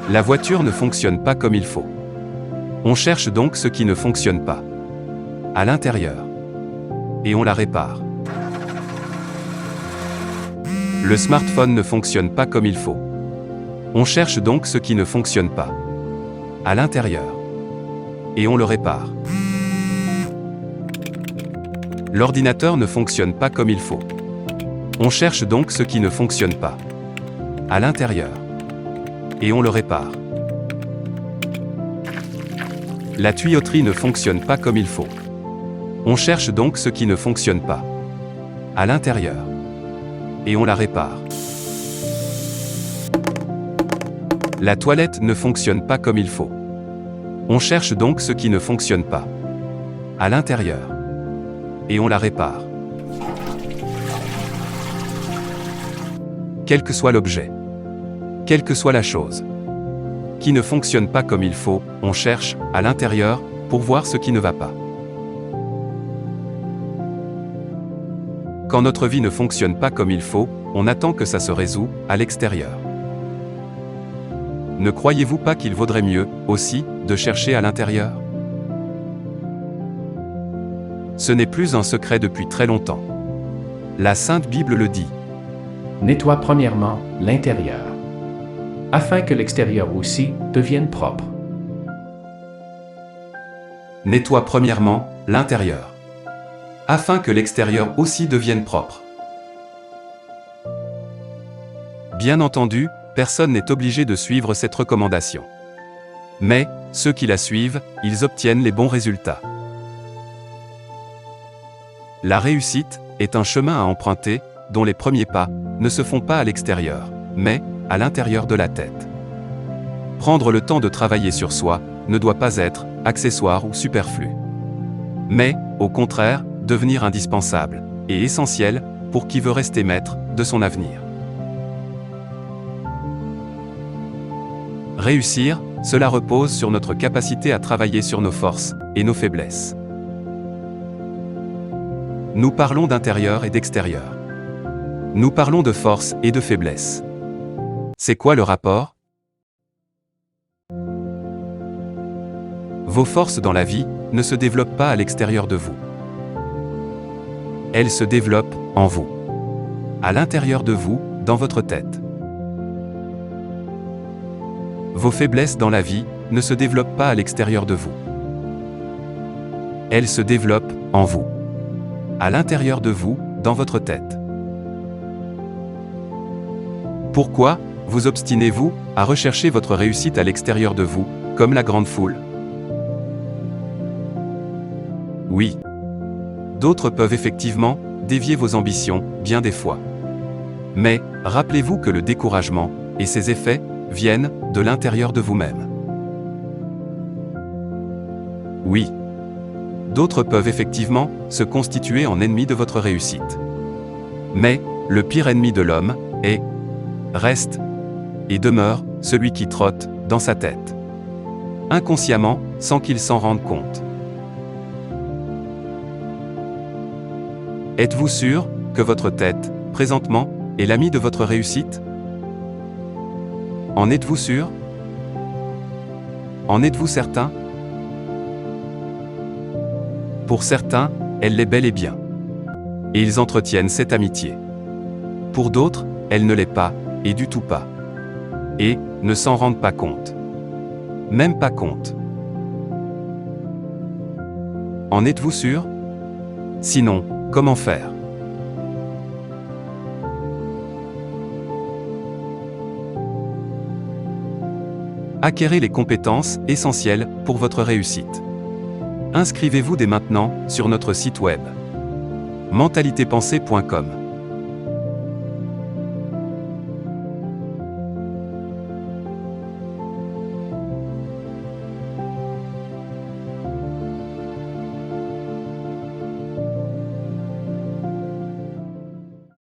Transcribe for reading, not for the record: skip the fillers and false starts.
La voiture ne fonctionne pas comme il faut. On cherche donc ce qui ne fonctionne pas à l'intérieur. Et on la répare. Le smartphone ne fonctionne pas comme il faut. On cherche donc ce qui ne fonctionne pas à l'intérieur. Et on le répare. L'ordinateur ne fonctionne pas comme il faut. On cherche donc ce qui ne fonctionne pas à l'intérieur. Et on le répare. La tuyauterie ne fonctionne pas comme il faut. On cherche donc ce qui ne fonctionne pas à l'intérieur. Et on la répare. La toilette ne fonctionne pas comme il faut. On cherche donc ce qui ne fonctionne pas à l'intérieur. Et on la répare. Quel que soit l'objet, quelle que soit la chose qui ne fonctionne pas comme il faut, on cherche à l'intérieur pour voir ce qui ne va pas. Quand notre vie ne fonctionne pas comme il faut, on attend que ça se résout à l'extérieur. Ne croyez-vous pas qu'il vaudrait mieux, aussi, de chercher à l'intérieur? Ce n'est plus un secret depuis très longtemps. La Sainte Bible le dit. Nettoie premièrement l'intérieur, afin que l'extérieur aussi devienne propre. Nettoie premièrement l'intérieur, afin que l'extérieur aussi devienne propre. Bien entendu, personne n'est obligé de suivre cette recommandation. Mais, ceux qui la suivent, ils obtiennent les bons résultats. La réussite est un chemin à emprunter, dont les premiers pas ne se font pas à l'extérieur, mais à l'intérieur de la tête. Prendre le temps de travailler sur soi ne doit pas être accessoire ou superflu. Mais, au contraire, devenir indispensable et essentiel pour qui veut rester maître de son avenir. Réussir, cela repose sur notre capacité à travailler sur nos forces et nos faiblesses. Nous parlons d'intérieur et d'extérieur. Nous parlons de force et de faiblesse. C'est quoi le rapport? Vos forces dans la vie ne se développent pas à l'extérieur de vous. Elles se développent en vous, à l'intérieur de vous, dans votre tête. Vos faiblesses dans la vie ne se développent pas à l'extérieur de vous. Elles se développent en vous, à l'intérieur de vous, dans votre tête. Pourquoi vous obstinez-vous à rechercher votre réussite à l'extérieur de vous, comme la grande foule? Oui. D'autres peuvent effectivement dévier vos ambitions, bien des fois. Mais, rappelez-vous que le découragement et ses effets viennent de l'intérieur de vous-même. Oui. D'autres peuvent effectivement se constituer en ennemis de votre réussite. Mais, le pire ennemi de l'homme est, reste et demeure celui qui trotte dans sa tête. Inconsciemment, sans qu'il s'en rende compte. Êtes-vous sûr que votre tête, présentement, est l'ami de votre réussite? En êtes-vous sûr? En êtes-vous certain? Pour certains, elle l'est bel et bien. Et ils entretiennent cette amitié. Pour d'autres, elle ne l'est pas, et du tout pas. Et ne s'en rendent pas compte. Même pas compte. En êtes-vous sûr? Sinon, comment faire? Acquérez les compétences essentielles pour votre réussite. Inscrivez-vous dès maintenant sur notre site web mentalitépensée.com.